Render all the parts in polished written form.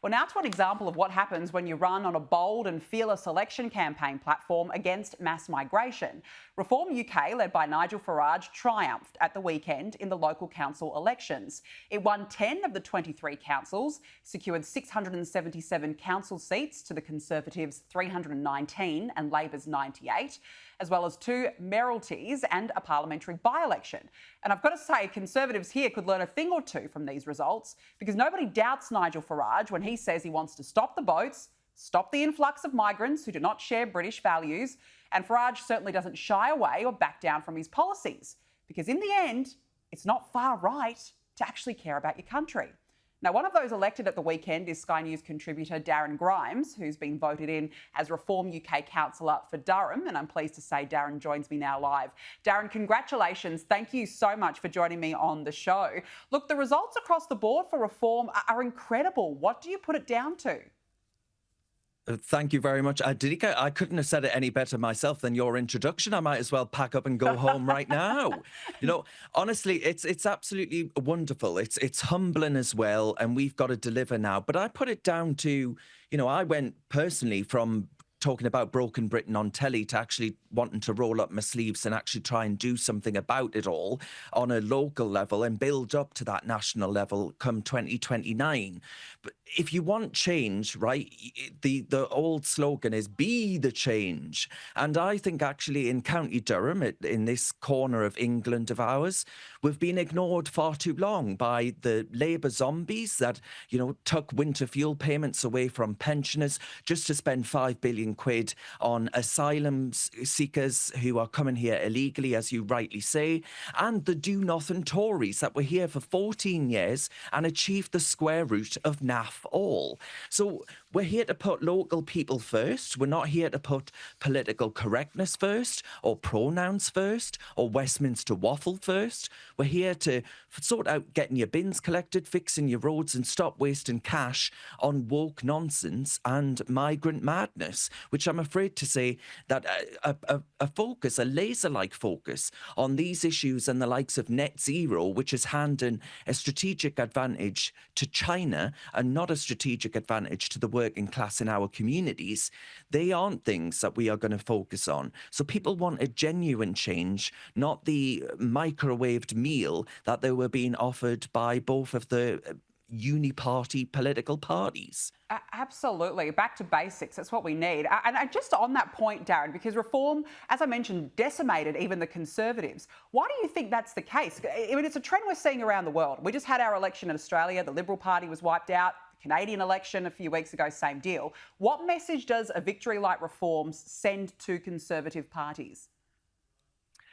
Well, now to an example of what happens when you run on a bold and fearless election campaign platform against mass migration. Reform UK, led by Nigel Farage, triumphed at the weekend in the local council elections. It won 10 of the 23 councils, secured 677 council seats to the Conservatives' 319 and Labor's 98, as well as 2 mayoralties and a parliamentary by-election. And I've got to say, Conservatives here could learn a thing or two from these results, because nobody doubts Nigel Farage when he says he wants to stop the boats, stop the influx of migrants who do not share British values, and Farage certainly doesn't shy away or back down from his policies, because in the end, it's not far right to actually care about your country. Now, one of those elected at the weekend is Sky News contributor Darren Grimes, who's been voted in as Reform UK Councillor for Durham, and I'm pleased to say Darren joins me now live. Darren, congratulations. Thank you so much for joining me on the show. Look, the results across the board for Reform are incredible. What do you put it down to? Thank you very much. Danica, I couldn't have said it any better myself than your introduction. I might as well pack up and go home right now. You know, honestly, it's absolutely wonderful. It's humbling as well, and we've got to deliver now. But I put it down to, you know, I went personally from talking about broken Britain on telly to actually wanting to roll up my sleeves and actually try and do something about it all on a local level and build up to that national level come 2029. But if you want change, right, the old slogan is be the change. And I think actually in County Durham, in this corner of England of ours, we've been ignored far too long by the Labour zombies that, you know, took winter fuel payments away from pensioners just to spend £5 billion on asylum seekers who are coming here illegally, as you rightly say, and the do-nothing Tories that were here for 14 years and achieved the square root of naff all. So we're here to put local people first. We're not here to put political correctness first or pronouns first or Westminster waffle first. We're here to sort out getting your bins collected, fixing your roads and stop wasting cash on woke nonsense and migrant madness, which I'm afraid to say that a focus, a laser-like focus on these issues and the likes of net zero, which is handing a strategic advantage to China and not a strategic advantage to the working class in our communities, they aren't things that we are going to focus on. So people want a genuine change, not the microwaved meal that they were being offered by both of the uniparty political parties. Absolutely. Back to basics. That's what we need. And just on that point, Darren, because Reform, as I mentioned, decimated even the Conservatives. Why do you think that's the case? I mean, it's a trend we're seeing around the world. We just had our election in Australia. The Liberal Party was wiped out. The Canadian election a few weeks ago, same deal. What message does a victory like Reform's send to Conservative parties?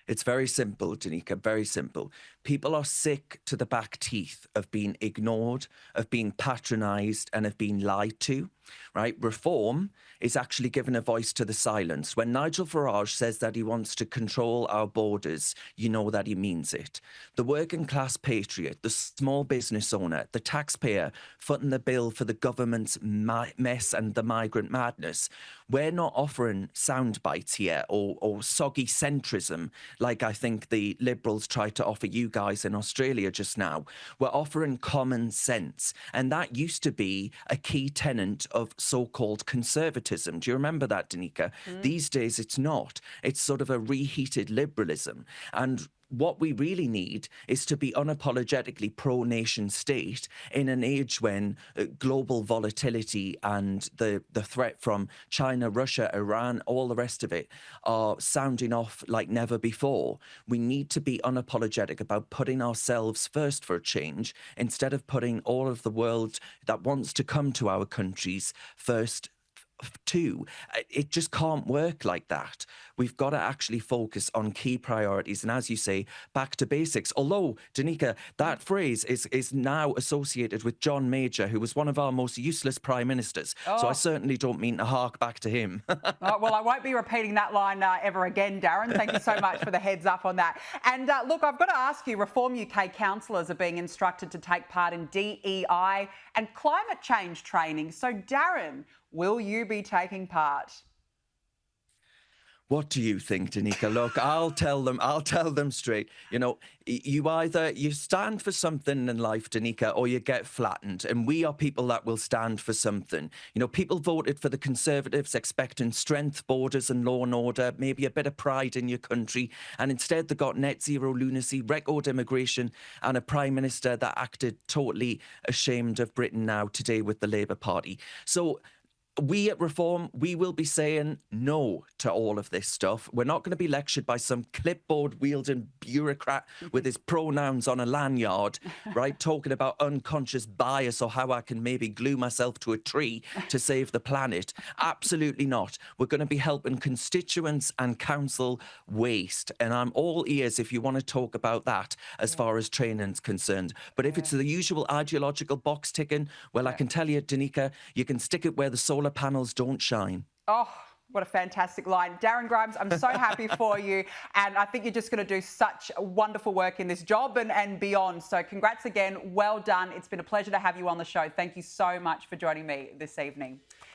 It's very simple, Danica, very simple. People are sick to the back teeth of being ignored, of being patronised and of being lied to, right? Reform is actually giving a voice to the silence. When Nigel Farage says that he wants to control our borders, you know that he means it. The working class patriot, the small business owner, the taxpayer footing the bill for the government's mess and the migrant madness, we're not offering sound bites here or soggy centrism like I think the Liberals tried to offer you guys in Australia just now. We're offering common sense. And that used to be a key tenet of so-called conservatism. Do you remember that, Danica? These days it's not. It's sort of a reheated liberalism. And what we really need is to be unapologetically pro-nation state in an age when global volatility and the threat from China, Russia, Iran, all the rest of it are sounding off like never before. We need to be unapologetic about putting ourselves first for a change instead of putting all of the world that wants to come to our countries first too. It just can't work like that. We've got to actually focus on key priorities and, as you say, back to basics. Although, Danica, that phrase is now associated with John Major, who was one of our most useless prime ministers. So I certainly don't mean to hark back to him. Well, I won't be repeating that line ever again, Darren. Thank you so much for the heads up on that. And look, I've got to ask you, Reform UK councillors are being instructed to take part in DEI and climate change training. So, Darren, will you be taking part? What do you think, Danica? Look, I'll tell them straight. You know, you stand for something in life, Danica, or you get flattened. And we are people that will stand for something. You know, people voted for the Conservatives expecting strength, borders and law and order, maybe a bit of pride in your country. And instead they got net zero lunacy, record immigration and a Prime Minister that acted totally ashamed of Britain now today with the Labour Party. So we at Reform, we will be saying no to all of this stuff. We're not going to be lectured by some clipboard-wielding bureaucrat with his pronouns on a lanyard, right, talking about unconscious bias or how I can maybe glue myself to a tree to save the planet. Absolutely not. We're going to be helping constituents and council waste. And I'm all ears if you want to talk about that as far as training's concerned. But if it's the usual ideological box ticking, well, I can tell you, Danica, you can stick it where the solar panels don't shine. Oh, what a fantastic line. Darren Grimes, I'm so happy for you. And I think you're just going to do such wonderful work in this job and beyond. So congrats again. Well done. It's been a pleasure to have you on the show. Thank you so much for joining me this evening.